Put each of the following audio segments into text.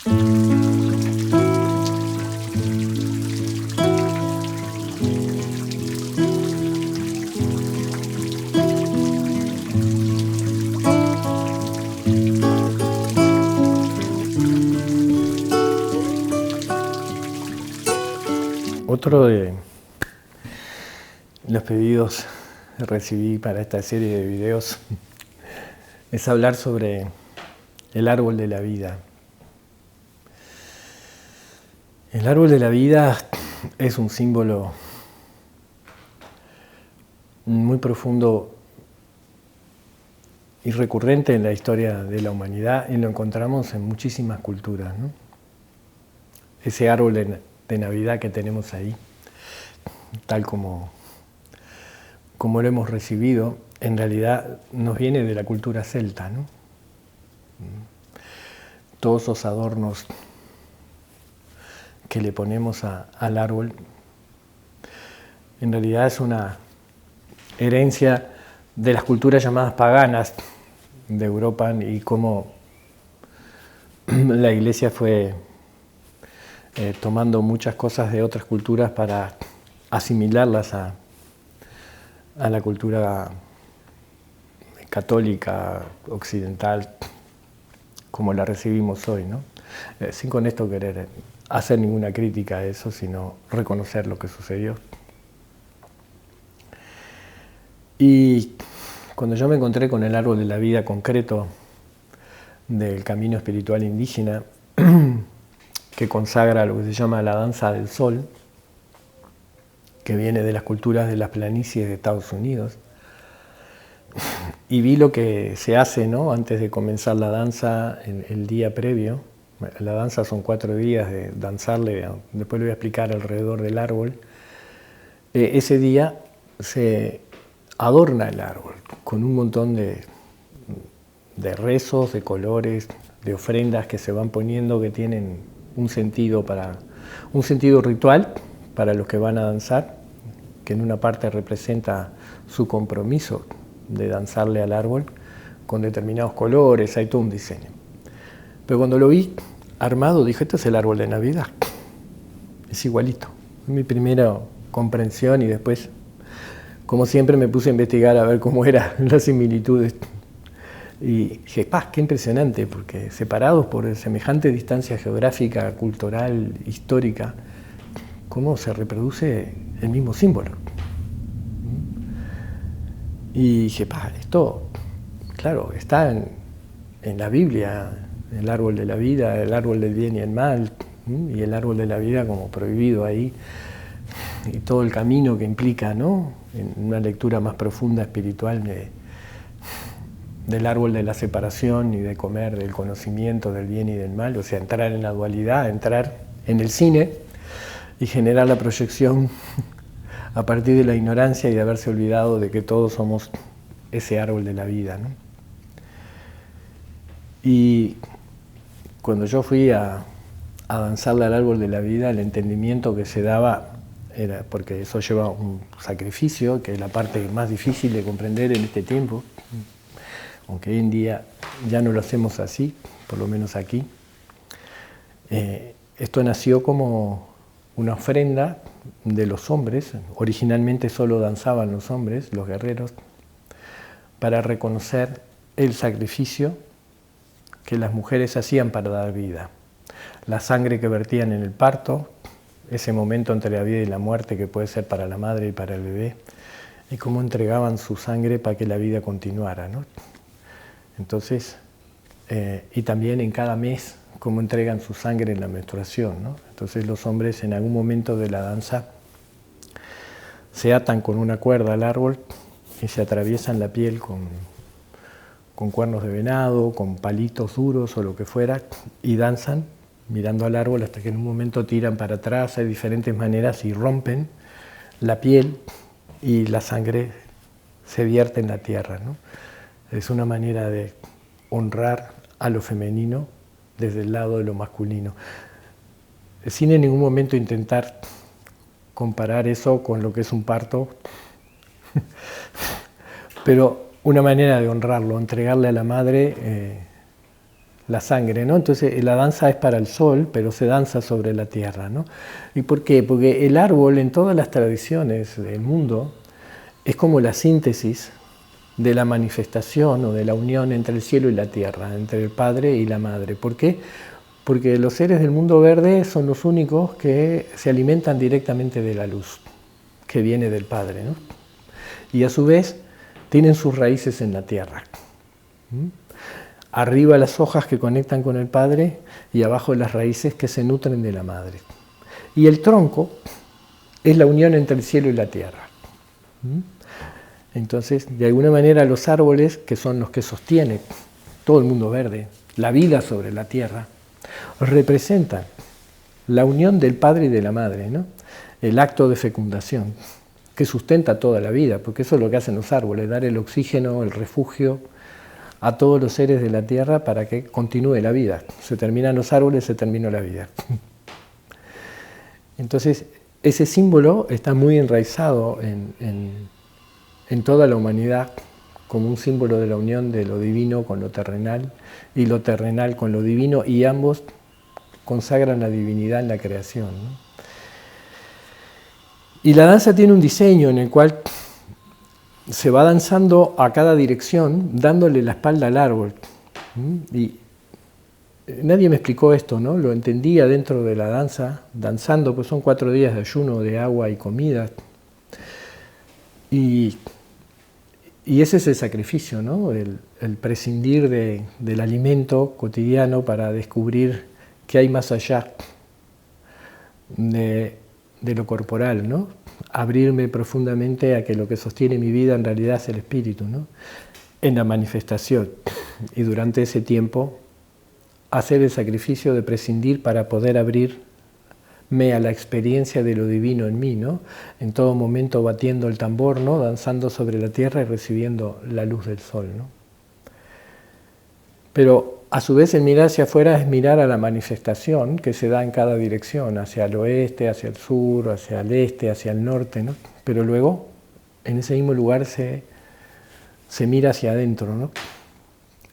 Otro de los pedidos que recibí para esta serie de videos es hablar sobre el árbol de la vida. El árbol de la vida es un símbolo muy profundo y recurrente en la historia de la humanidad y lo encontramos en muchísimas culturas, ¿no? Ese árbol de Navidad que tenemos ahí, tal como lo hemos recibido, en realidad nos viene de la cultura celta, ¿no? Todos esos adornos que le ponemos al árbol, en realidad es una herencia de las culturas llamadas paganas de Europa y cómo la Iglesia fue tomando muchas cosas de otras culturas para asimilarlas a la cultura católica occidental como la recibimos hoy, ¿no? Sin con esto querer hacer ninguna crítica a eso, sino reconocer lo que sucedió. Y cuando yo me encontré con el árbol de la vida concreto del camino espiritual indígena, que consagra lo que se llama la danza del sol, que viene de las culturas de las planicies de Estados Unidos, y vi lo que se hace, ¿no?, antes de comenzar la danza, el día previo. La danza son 4 días de danzarle, después lo voy a explicar, alrededor del árbol. Ese día se adorna el árbol con un montón de rezos, de colores, de ofrendas que se van poniendo, que tienen un sentido ritual para los que van a danzar, que en una parte representa su compromiso de danzarle al árbol con determinados colores, hay todo un diseño. Pero cuando lo vi armado, dije, este es el árbol de Navidad, es igualito. Fue mi primera comprensión y después, como siempre, me puse a investigar a ver cómo eran las similitudes. Y dije, qué impresionante, porque separados por semejante distancia geográfica, cultural, histórica, cómo se reproduce el mismo símbolo. Y dije, esto, claro, está en la Biblia, el árbol de la vida, el árbol del bien y el mal, y el árbol de la vida como prohibido ahí, y todo el camino que implica, ¿no?, en una lectura más profunda, espiritual, del árbol de la separación y de comer, del conocimiento del bien y del mal, o sea, entrar en la dualidad, entrar en el cine y generar la proyección a partir de la ignorancia y de haberse olvidado de que todos somos ese árbol de la vida, ¿no? Y cuando yo fui a danzarle al árbol de la vida, el entendimiento que se daba era, porque eso lleva un sacrificio, que es la parte más difícil de comprender en este tiempo, aunque hoy en día ya no lo hacemos así, por lo menos aquí. Esto nació como una ofrenda de los hombres, originalmente solo danzaban los hombres, los guerreros, para reconocer el sacrificio que las mujeres hacían para dar vida. La sangre que vertían en el parto, ese momento entre la vida y la muerte que puede ser para la madre y para el bebé, y cómo entregaban su sangre para que la vida continuara, ¿no? Entonces, y también en cada mes, cómo entregan su sangre en la menstruación, ¿no? Entonces los hombres en algún momento de la danza se atan con una cuerda al árbol y se atraviesan la piel con cuernos de venado, con palitos duros o lo que fuera, y danzan mirando al árbol hasta que en un momento tiran para atrás, hay diferentes maneras, y rompen la piel y la sangre se vierte en la tierra, ¿no? Es una manera de honrar a lo femenino desde el lado de lo masculino, sin en ningún momento intentar comparar eso con lo que es un parto, pero una manera de honrarlo, entregarle a la madre la sangre, ¿no? Entonces la danza es para el sol, pero se danza sobre la tierra, ¿no? ¿Y por qué? Porque el árbol en todas las tradiciones del mundo es como la síntesis de la manifestación o de la unión entre el cielo y la tierra, entre el padre y la madre. ¿Por qué? Porque los seres del mundo verde son los únicos que se alimentan directamente de la luz que viene del padre, ¿no? Y a su vez tienen sus raíces en la tierra. Arriba las hojas que conectan con el padre y abajo las raíces que se nutren de la madre. Y el tronco es la unión entre el cielo y la tierra. Entonces, de alguna manera los árboles, que son los que sostienen todo el mundo verde, la vida sobre la tierra, representan la unión del padre y de la madre, ¿no? El acto de fecundación, que sustenta toda la vida, porque eso es lo que hacen los árboles, dar el oxígeno, el refugio a todos los seres de la tierra para que continúe la vida. Se terminan los árboles, se terminó la vida. Entonces, ese símbolo está muy enraizado en toda la humanidad como un símbolo de la unión de lo divino con lo terrenal y lo terrenal con lo divino, y ambos consagran la divinidad en la creación, ¿no? Y la danza tiene un diseño en el cual se va danzando a cada dirección, dándole la espalda al árbol. Y nadie me explicó esto, ¿no? Lo entendía dentro de la danza, danzando, pues son 4 días de ayuno, de agua y comida. Y ese es el sacrificio, ¿no? El prescindir del alimento cotidiano para descubrir qué hay más allá de lo corporal, ¿no? Abrirme profundamente a que lo que sostiene mi vida en realidad es el espíritu, ¿no? En la manifestación. Y durante ese tiempo hacer el sacrificio de prescindir para poder abrirme a la experiencia de lo divino en mí, ¿no? En todo momento batiendo el tambor, ¿no? Danzando sobre la tierra y recibiendo la luz del sol, ¿no? Pero a su vez el mirar hacia afuera es mirar a la manifestación que se da en cada dirección, hacia el oeste, hacia el sur, hacia el este, hacia el norte, ¿no? Pero luego en ese mismo lugar se mira hacia adentro, ¿no?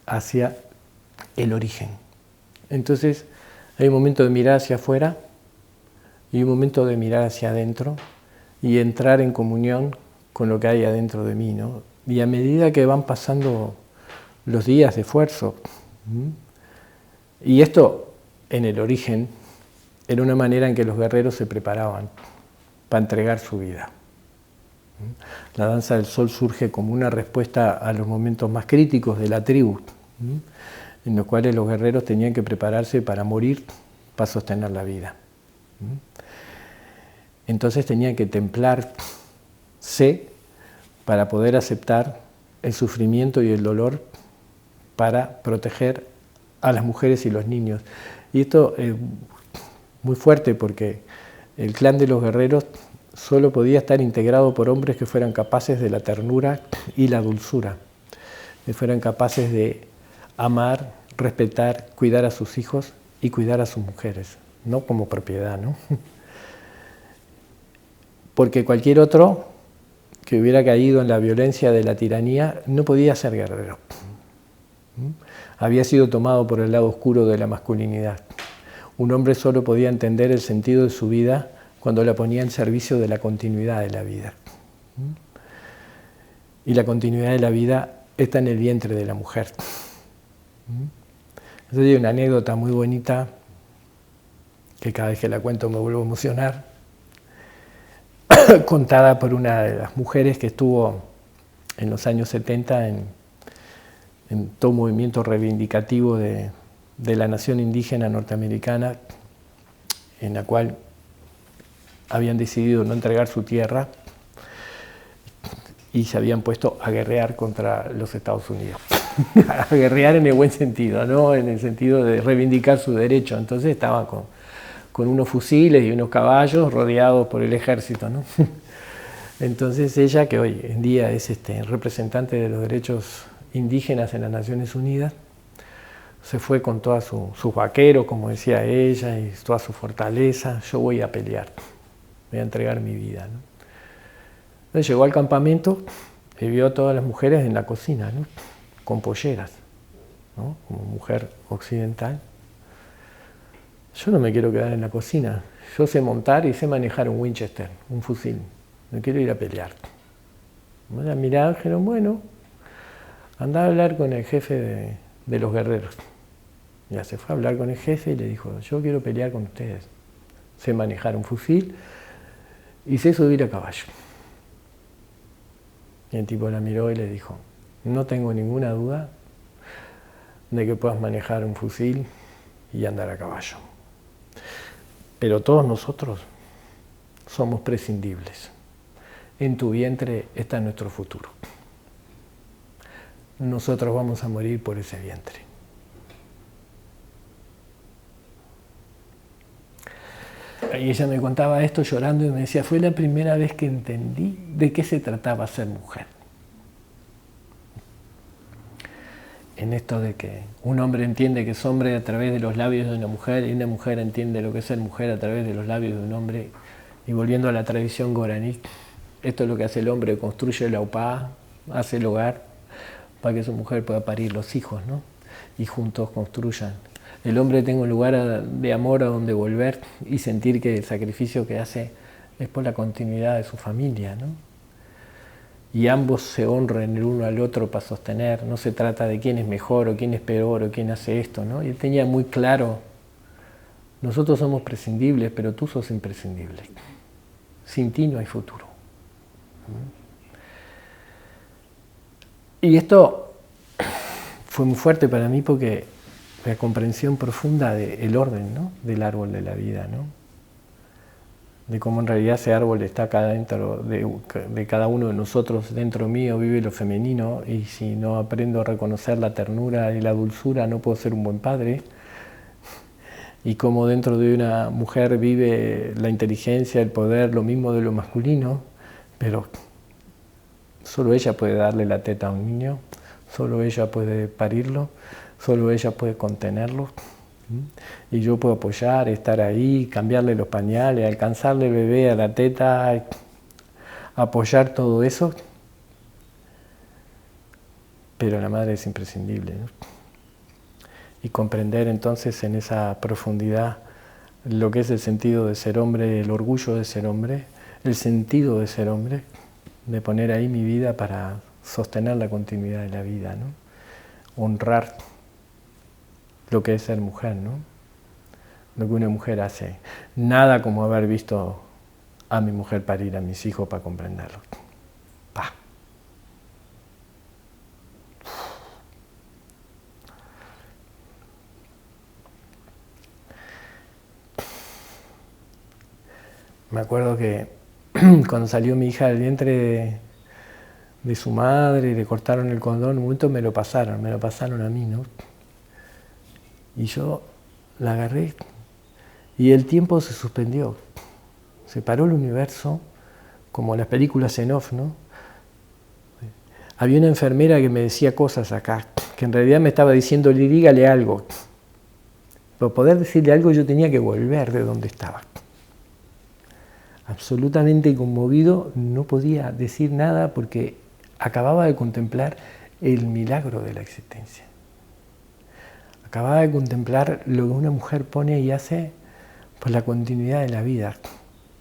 Hacia el origen. Entonces hay un momento de mirar hacia afuera y un momento de mirar hacia adentro y entrar en comunión con lo que hay adentro de mí, ¿no? Y a medida que van pasando los días de esfuerzo, y esto en el origen era una manera en que los guerreros se preparaban para entregar su vida. La danza del sol surge como una respuesta a los momentos más críticos de la tribu, en los cuales los guerreros tenían que prepararse para morir, para sostener la vida. Entonces tenían que templarse para poder aceptar el sufrimiento y el dolor para proteger a las mujeres y los niños. Y esto es muy fuerte porque el clan de los guerreros solo podía estar integrado por hombres que fueran capaces de la ternura y la dulzura, que fueran capaces de amar, respetar, cuidar a sus hijos y cuidar a sus mujeres, no como propiedad, ¿no? Porque cualquier otro que hubiera caído en la violencia de la tiranía no podía ser guerrero. Había sido tomado por el lado oscuro de la masculinidad. Un hombre solo podía entender el sentido de su vida cuando la ponía en servicio de la continuidad de la vida. Y la continuidad de la vida está en el vientre de la mujer. Entonces hay una anécdota muy bonita que cada vez que la cuento me vuelvo a emocionar, contada por una de las mujeres que estuvo en los años 70 en todo movimiento reivindicativo de la nación indígena norteamericana, en la cual habían decidido no entregar su tierra y se habían puesto a guerrear contra los Estados Unidos. A guerrear en el buen sentido, ¿no? En el sentido de reivindicar su derecho. Entonces estaban con unos fusiles y unos caballos rodeados por el ejército, ¿no? Entonces ella, que hoy en día es representante de los derechos indígenas en las Naciones Unidas, se fue con todos sus vaqueros, como decía ella, y toda su fortaleza. Yo voy a pelear, voy a entregar mi vida, ¿no? Entonces llegó al campamento y vio a todas las mujeres en la cocina, ¿no? Con polleras. ¿no? Como mujer occidental. Yo no me quiero quedar en la cocina. Yo sé montar y sé manejar un Winchester, un fusil. No quiero ir a pelear. Me la miraron y dijeron, bueno, anda a hablar con el jefe de los guerreros. Ya se fue a hablar con el jefe y le dijo, yo quiero pelear con ustedes. Sé manejar un fusil y sé subir a caballo. Y el tipo la miró y le dijo, no tengo ninguna duda de que puedas manejar un fusil y andar a caballo. Pero todos nosotros somos prescindibles. En tu vientre está nuestro futuro. Nosotros vamos a morir por ese vientre. Y ella me contaba esto llorando y me decía, fue la primera vez que entendí de qué se trataba ser mujer. En esto de que un hombre entiende que es hombre a través de los labios de una mujer y una mujer entiende lo que es ser mujer a través de los labios de un hombre. Y volviendo a la tradición guaraní, esto es lo que hace el hombre, construye la upá, hace el hogar para que su mujer pueda parir los hijos, ¿no? Y juntos construyan. El hombre tenga un lugar de amor a donde volver y sentir que el sacrificio que hace es por la continuidad de su familia, ¿no? Y ambos se honren el uno al otro para sostener. No se trata de quién es mejor o quién es peor o quién hace esto, ¿no? Y él tenía muy claro, nosotros somos prescindibles, pero tú sos imprescindible. Sin ti no hay futuro. Y esto fue muy fuerte para mí porque la comprensión profunda del orden, ¿no? Del árbol de la vida, ¿no? De cómo en realidad ese árbol está acá dentro de cada uno de nosotros, dentro mío vive lo femenino, y si no aprendo a reconocer la ternura y la dulzura no puedo ser un buen padre, y cómo dentro de una mujer vive la inteligencia, el poder, lo mismo de lo masculino, pero solo ella puede darle la teta a un niño, solo ella puede parirlo, solo ella puede contenerlo. Y yo puedo apoyar, estar ahí, cambiarle los pañales, alcanzarle el bebé a la teta, apoyar todo eso. Pero la madre es imprescindible, ¿no? Y comprender entonces en esa profundidad lo que es el sentido de ser hombre, el orgullo de ser hombre, el sentido de ser hombre, de poner ahí mi vida para sostener la continuidad de la vida, ¿no? Honrar lo que es ser mujer, ¿no? Lo que una mujer hace. Nada como haber visto a mi mujer parir a mis hijos para comprenderlo. ¡Pah! Me acuerdo que cuando salió mi hija del vientre de su madre, le cortaron el cordón, un momento me lo pasaron a mí, ¿no? Y yo la agarré y el tiempo se suspendió. Se paró el universo, como las películas en off, ¿no? Había una enfermera que me decía cosas acá, que en realidad me estaba diciendo, dígale algo. Para poder decirle algo yo tenía que volver de donde estaba. Absolutamente conmovido, no podía decir nada porque acababa de contemplar el milagro de la existencia. Acababa de contemplar lo que una mujer pone y hace por la continuidad de la vida.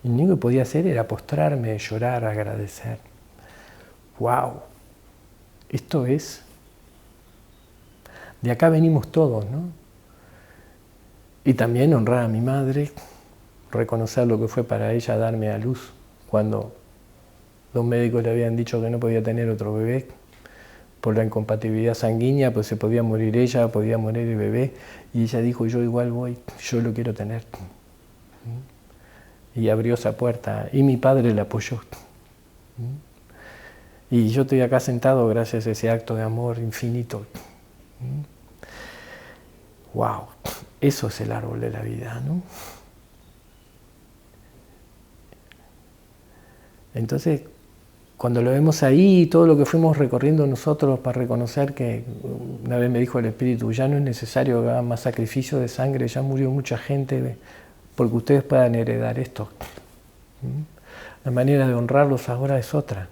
Y lo único que podía hacer era postrarme, llorar, agradecer. ¡Wow! Esto es... De acá venimos todos, ¿no? Y también honrar a mi madre, reconocer lo que fue para ella darme a luz cuando los médicos le habían dicho que no podía tener otro bebé por la incompatibilidad sanguínea, pues se podía morir ella, podía morir el bebé, y ella dijo, yo igual voy, yo lo quiero tener. Y abrió esa puerta, y mi padre la apoyó. Y yo estoy acá sentado gracias a ese acto de amor infinito. ¡Wow! Eso es el árbol de la vida, ¿no? Entonces, cuando lo vemos ahí, todo lo que fuimos recorriendo nosotros para reconocer que, una vez me dijo el Espíritu, ya no es necesario que hagan más sacrificio de sangre, ya murió mucha gente, porque ustedes puedan heredar esto. La manera de honrarlos ahora es otra.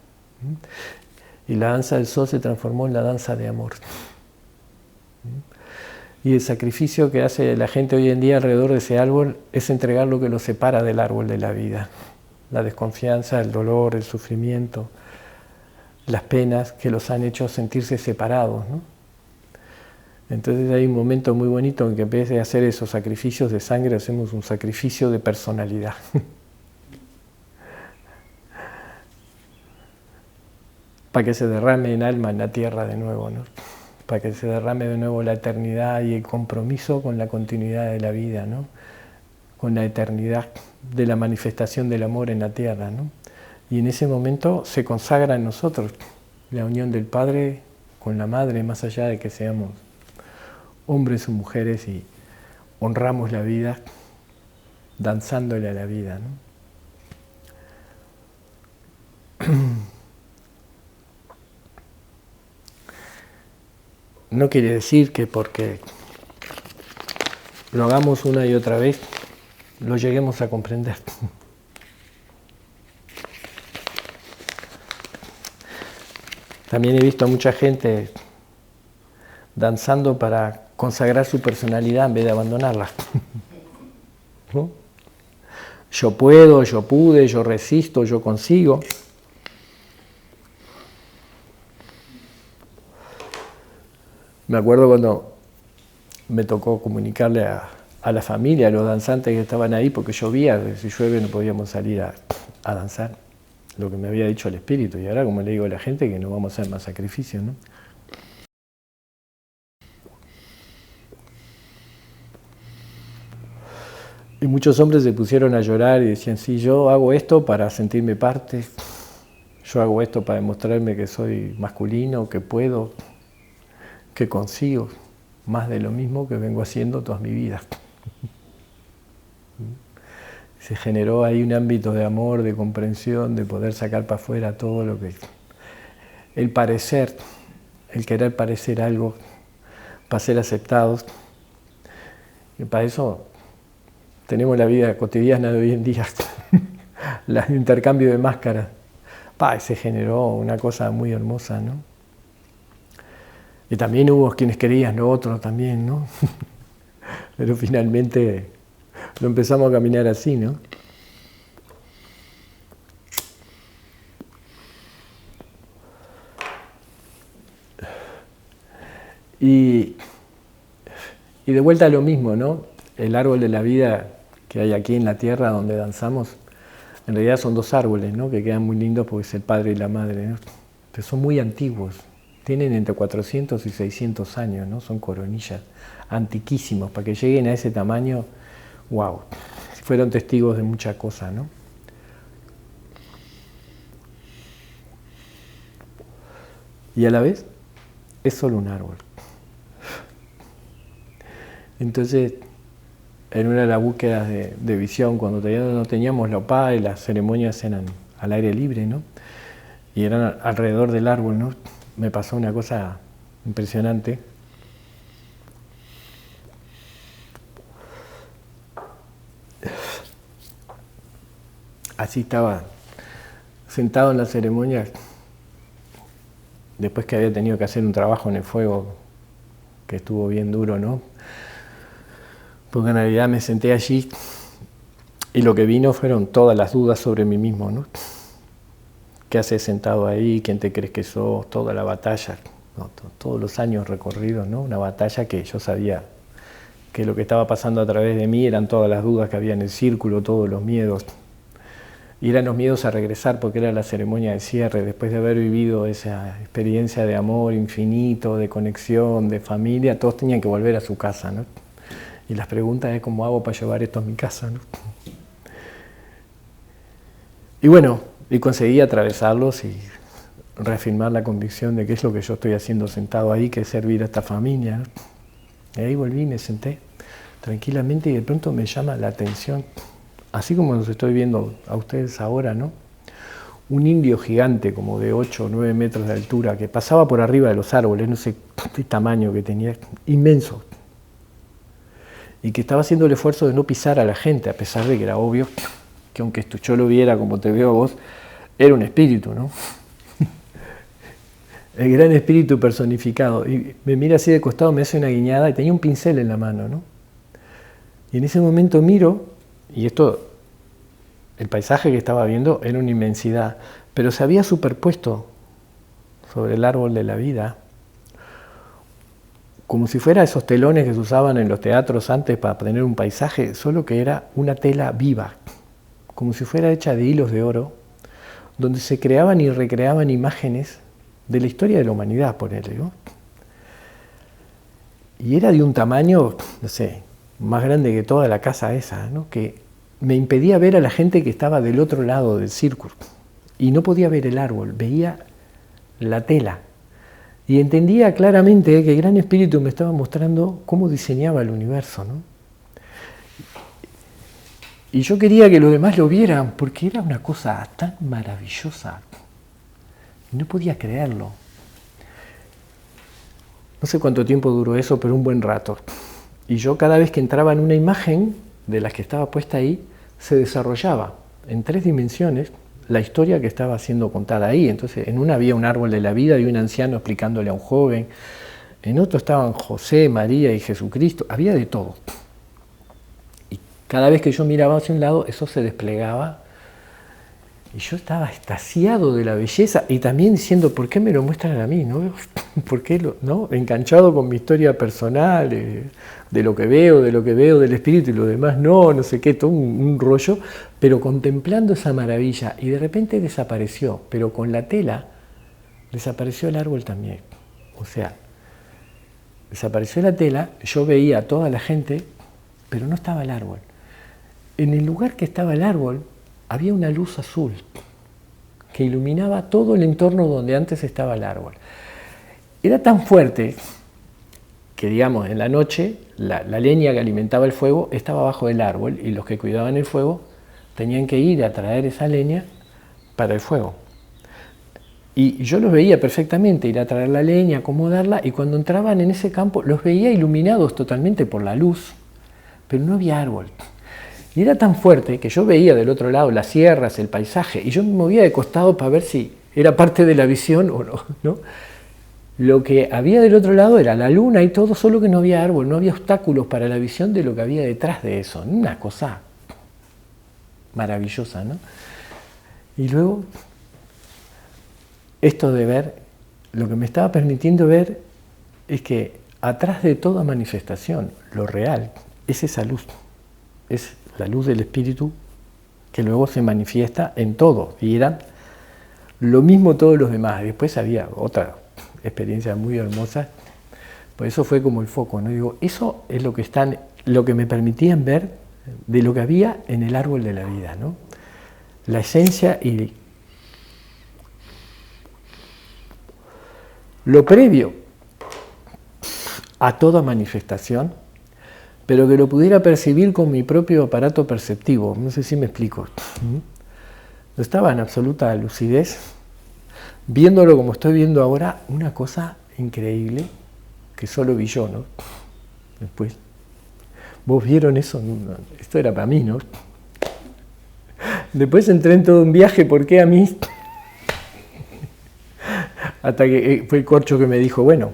Y la danza del sol se transformó en la danza de amor. Y el sacrificio que hace la gente hoy en día alrededor de ese árbol es entregar lo que lo separa del árbol de la vida. La desconfianza, el dolor, el sufrimiento, las penas que los han hecho sentirse separados, ¿no? Entonces hay un momento muy bonito en que en vez de hacer esos sacrificios de sangre, hacemos un sacrificio de personalidad. Para que se derrame en alma en la tierra de nuevo, ¿no? Para que se derrame de nuevo la eternidad y el compromiso con la continuidad de la vida, ¿no? Con la eternidad de la manifestación del amor en la tierra, ¿no? Y en ese momento se consagra en nosotros la unión del Padre con la Madre, más allá de que seamos hombres o mujeres, y honramos la vida danzándole a la vida, ¿no? No quiere decir que porque lo hagamos una y otra vez lo lleguemos a comprender. También he visto a mucha gente danzando para consagrar su personalidad en vez de abandonarla. ¿No? Yo puedo, yo pude, yo resisto, yo consigo. Me acuerdo cuando me tocó comunicarle a la familia, a los danzantes que estaban ahí, porque llovía, si llueve no podíamos salir a danzar, lo que me había dicho el Espíritu. Y ahora, como le digo a la gente, que no vamos a hacer más sacrificios, ¿no? Y muchos hombres se pusieron a llorar y decían, sí, yo hago esto para sentirme parte, yo hago esto para demostrarme que soy masculino, que puedo, que consigo más de lo mismo que vengo haciendo toda mi vida. Se generó ahí un ámbito de amor, de comprensión, de poder sacar para afuera todo lo que... El parecer, el querer parecer algo, para ser aceptados. Y para eso tenemos la vida cotidiana de hoy en día, el intercambio de máscaras. Se generó una cosa muy hermosa, ¿no? Y también hubo quienes querían lo otro también, ¿no? Pero finalmente lo empezamos a caminar así, ¿no? Y de vuelta a lo mismo, ¿no? El árbol de la vida que hay aquí en la tierra donde danzamos, en realidad son dos árboles, ¿no? Que quedan muy lindos porque es el padre y la madre, ¿no? Pero son muy antiguos. Tienen entre 400 y 600 años, ¿no? Son coronillas antiquísimos. Para que lleguen a ese tamaño, wow, fueron testigos de muchas cosas, ¿no? Y a la vez, es solo un árbol. Entonces, en una de las búsquedas de visión, cuando todavía no teníamos la OPA y las ceremonias eran al aire libre, ¿no? Y eran alrededor del árbol, ¿no? Me pasó una cosa impresionante. Así estaba sentado en la ceremonia, después que había tenido que hacer un trabajo en el fuego, que estuvo bien duro, ¿no? Porque en realidad me senté allí y lo que vino fueron todas las dudas sobre mí mismo, ¿no? ¿Qué haces sentado ahí? ¿Quién te crees que sos? Toda la batalla, ¿no? Todos los años recorridos, ¿no? Una batalla que yo sabía que lo que estaba pasando a través de mí eran todas las dudas que había en el círculo, todos los miedos. Y eran los miedos a regresar, porque era la ceremonia de cierre, después de haber vivido esa experiencia de amor infinito, de conexión, de familia, todos tenían que volver a su casa, ¿no? Y las preguntas es cómo hago para llevar esto a mi casa, ¿no? Y bueno, y conseguí atravesarlos y reafirmar la convicción de que es lo que yo estoy haciendo sentado ahí, que es servir a esta familia, ¿no? Y ahí volví, me senté tranquilamente y de pronto me llama la atención, así como los estoy viendo a ustedes ahora, ¿no? Un indio gigante, como de 8 o 9 metros de altura, que pasaba por arriba de los árboles, no sé qué tamaño que tenía, inmenso. Y que estaba haciendo el esfuerzo de no pisar a la gente, a pesar de que era obvio que aunque yo lo viera como te veo a vos, era un espíritu, ¿no? el gran espíritu personificado. Y me mira así de costado, me hace una guiñada y tenía un pincel en la mano, ¿no? Y en ese momento miro, y esto, el paisaje que estaba viendo era una inmensidad, pero se había superpuesto sobre el árbol de la vida, como si fuera esos telones que se usaban en los teatros antes para poner un paisaje, solo que era una tela viva, como si fuera hecha de hilos de oro, donde se creaban y recreaban imágenes de la historia de la humanidad, ponele, ¿no? Y era de un tamaño, no sé, más grande que toda la casa esa, ¿no? Que me impedía ver a la gente que estaba del otro lado del círculo. Y no podía ver el árbol, veía la tela. Y entendía claramente que el Gran Espíritu me estaba mostrando cómo diseñaba el universo, ¿no? Y yo quería que los demás lo vieran, porque era una cosa tan maravillosa. No podía creerlo. No sé cuánto tiempo duró eso, pero un buen rato. Y yo cada vez que entraba en una imagen de las que estaba puesta ahí, se desarrollaba en 3 dimensiones la historia que estaba siendo contada ahí. Entonces, en una había un árbol de la vida y un anciano explicándole a un joven. En otro estaban José, María y Jesucristo. Había de todo. Y cada vez que yo miraba hacia un lado, eso se desplegaba. Y yo estaba extasiado de la belleza y también diciendo, ¿por qué me lo muestran a mí? ¿No? ¿Por qué no? Enganchado con mi historia personal, de lo que veo del espíritu y lo demás no sé qué, todo un rollo, pero contemplando esa maravilla y de repente desapareció, pero con la tela desapareció el árbol también. O sea, desapareció la tela, yo veía a toda la gente, pero no estaba el árbol. En el lugar que estaba el árbol, había una luz azul que iluminaba todo el entorno donde antes estaba el árbol. Era tan fuerte que, digamos, en la noche la leña que alimentaba el fuego estaba abajo del árbol y los que cuidaban el fuego tenían que ir a traer esa leña para el fuego. Y yo los veía perfectamente, ir a traer la leña, acomodarla, y cuando entraban en ese campo los veía iluminados totalmente por la luz, pero no había árbol. Y era tan fuerte que yo veía del otro lado las sierras, el paisaje, y yo me movía de costado para ver si era parte de la visión o no, ¿no? Lo que había del otro lado era la luna y todo, solo que no había árbol, no había obstáculos para la visión de lo que había detrás de eso. Una cosa maravillosa, ¿no? Y luego, esto de ver, lo que me estaba permitiendo ver es que atrás de toda manifestación, lo real, es esa luz, es la luz del espíritu que luego se manifiesta en todo, y eran lo mismo todos los demás. Después había otra experiencia muy hermosa, pues eso fue como el foco, ¿no? Digo, eso es lo que me permitían ver de lo que había en el árbol de la vida, ¿no? La esencia y lo previo a toda manifestación, pero que lo pudiera percibir con mi propio aparato perceptivo. No sé si me explico. Yo estaba en absoluta lucidez, viéndolo como estoy viendo ahora, una cosa increíble que solo vi yo, ¿no? Después, ¿vos vieron eso? Esto era para mí, ¿no? Después entré en todo un viaje, ¿por qué a mí? Hasta que fue el corcho que me dijo, bueno,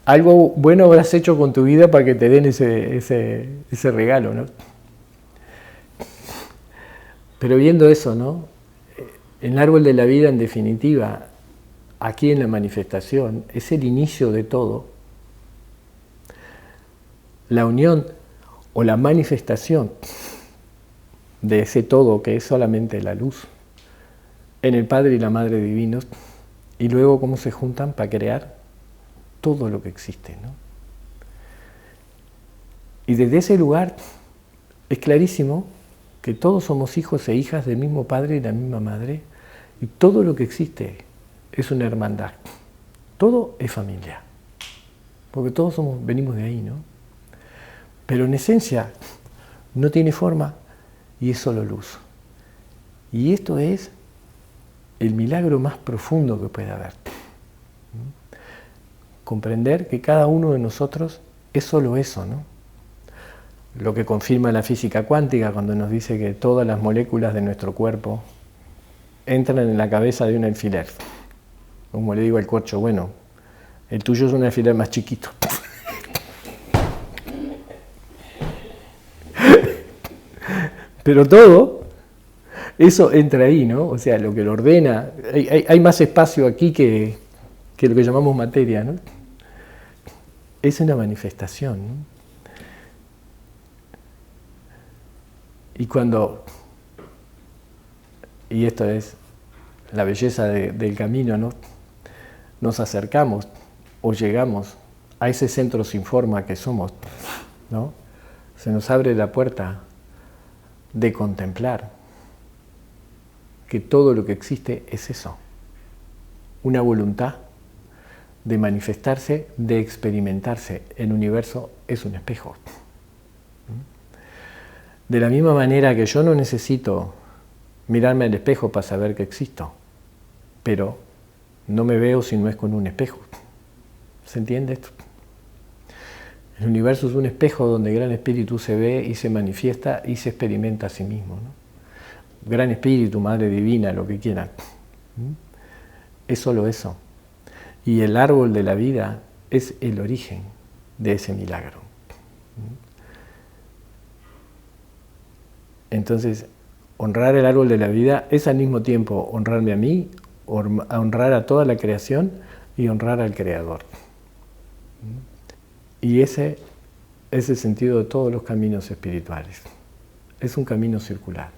algo bueno habrás hecho con tu vida para que te den ese regalo, ¿no? Pero viendo eso, ¿no? El árbol de la vida, en definitiva, aquí en la manifestación, es el inicio de todo. La unión o la manifestación de ese todo que es solamente la luz en el Padre y la Madre divinos, y luego cómo se juntan para crear todo lo que existe, ¿no? Y desde ese lugar es clarísimo que todos somos hijos e hijas del mismo Padre y la misma Madre, y todo lo que existe es una hermandad. Todo es familia, porque todos venimos de ahí, ¿no? Pero en esencia no tiene forma y es solo luz. Y esto es el milagro más profundo que puede haber. Comprender que cada uno de nosotros es solo eso, ¿no? Lo que confirma la física cuántica cuando nos dice que todas las moléculas de nuestro cuerpo entran en la cabeza de un alfiler. Como le digo al corcho, bueno, el tuyo es un alfiler más chiquito. Pero todo eso entra ahí, ¿no? O sea, lo que lo ordena, hay más espacio aquí que lo que llamamos materia, ¿no? Es una manifestación, ¿no? Y esto es la belleza del camino, ¿no? Nos acercamos o llegamos a ese centro sin forma que somos, ¿no? Se nos abre la puerta de contemplar que todo lo que existe es eso, una voluntad de manifestarse, de experimentarse. El universo es un espejo. De la misma manera que yo no necesito mirarme al espejo para saber que existo, pero no me veo si no es con un espejo. ¿Se entiende esto? El universo es un espejo donde el Gran Espíritu se ve y se manifiesta y se experimenta a sí mismo, ¿no? Gran Espíritu, Madre Divina, lo que quieran. Es solo eso. Y el árbol de la vida es el origen de ese milagro. Entonces, honrar el árbol de la vida es al mismo tiempo honrarme a mí, honrar a toda la creación y honrar al Creador. Y ese es el sentido de todos los caminos espirituales. Es un camino circular,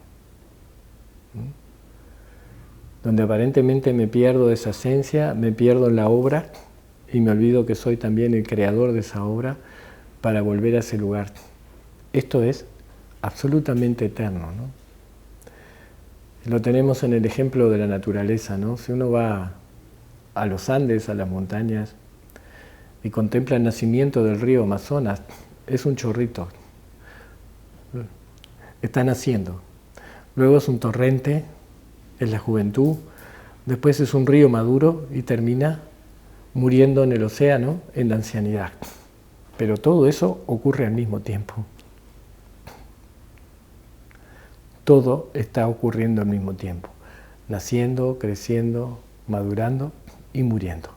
donde aparentemente me pierdo de esa esencia, me pierdo en la obra y me olvido que soy también el creador de esa obra para volver a ese lugar. Esto es absolutamente eterno, ¿no? Lo tenemos en el ejemplo de la naturaleza, ¿no? Si uno va a los Andes, a las montañas, y contempla el nacimiento del río Amazonas, es un chorrito. Está naciendo. Luego es un torrente, es la juventud, después es un río maduro y termina muriendo en el océano en la ancianidad. Pero todo eso ocurre al mismo tiempo. Todo está ocurriendo al mismo tiempo, naciendo, creciendo, madurando y muriendo.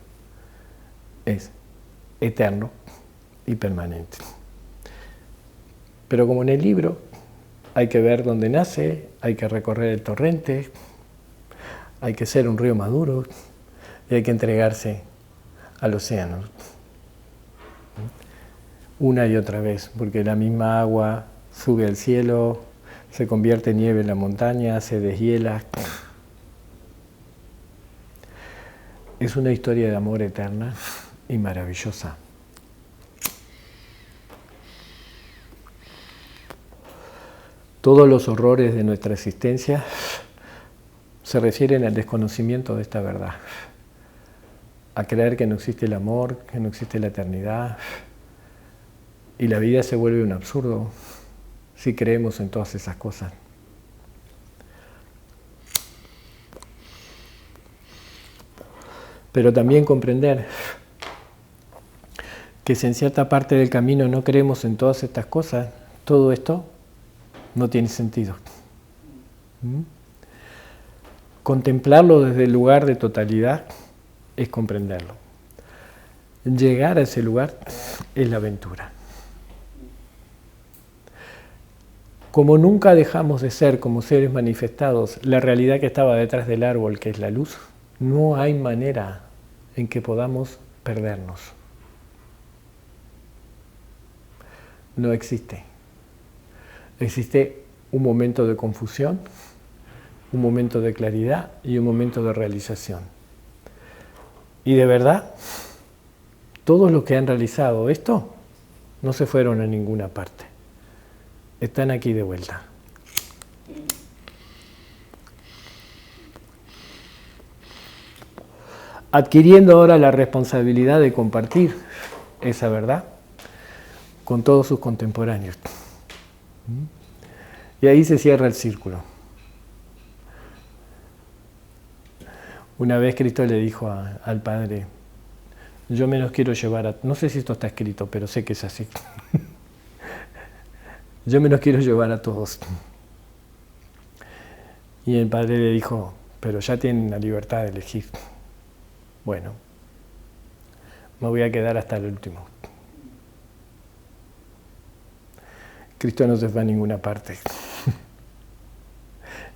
Es eterno y permanente. Pero como en el libro, hay que ver dónde nace, hay que recorrer el torrente, hay que ser un río maduro y hay que entregarse al océano. Una y otra vez, porque la misma agua sube al cielo, se convierte en nieve en la montaña, se deshiela. Es una historia de amor eterna y maravillosa. Todos los horrores de nuestra existencia se refieren al desconocimiento de esta verdad, a creer que no existe el amor, que no existe la eternidad, y la vida se vuelve un absurdo si creemos en todas esas cosas. Pero también comprender que si en cierta parte del camino no creemos en todas estas cosas, todo esto no tiene sentido. Contemplarlo desde el lugar de totalidad es comprenderlo. Llegar a ese lugar es la aventura. Como nunca dejamos de ser como seres manifestados la realidad que estaba detrás del árbol, que es la luz, no hay manera en que podamos perdernos. No existe. Existe un momento de confusión, un momento de claridad y un momento de realización. Y de verdad, todos los que han realizado esto no se fueron a ninguna parte. Están aquí de vuelta. Adquiriendo ahora la responsabilidad de compartir esa verdad con todos sus contemporáneos. Y ahí se cierra el círculo. Una vez Cristo le dijo al Padre, yo me los quiero llevar a... No sé si esto está escrito, pero sé que es así. Yo me los quiero llevar a todos. Y el Padre le dijo, pero ya tienen la libertad de elegir. Bueno, me voy a quedar hasta el último. Cristo no se fue a ninguna parte.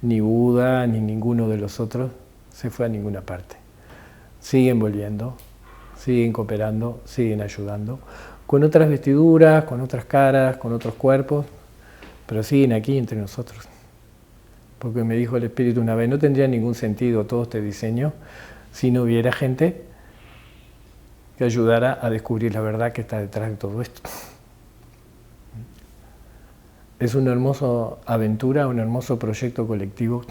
Ni Buda, ni ninguno de los otros se fue a ninguna parte. Siguen volviendo, siguen cooperando, siguen ayudando, con otras vestiduras, con otras caras, con otros cuerpos, pero siguen aquí entre nosotros. Porque me dijo el Espíritu una vez, no tendría ningún sentido todo este diseño si no hubiera gente que ayudara a descubrir la verdad que está detrás de todo esto. Es una hermosa aventura, un hermoso proyecto colectivo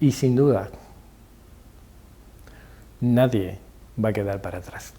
y sin duda nadie va a quedar para atrás.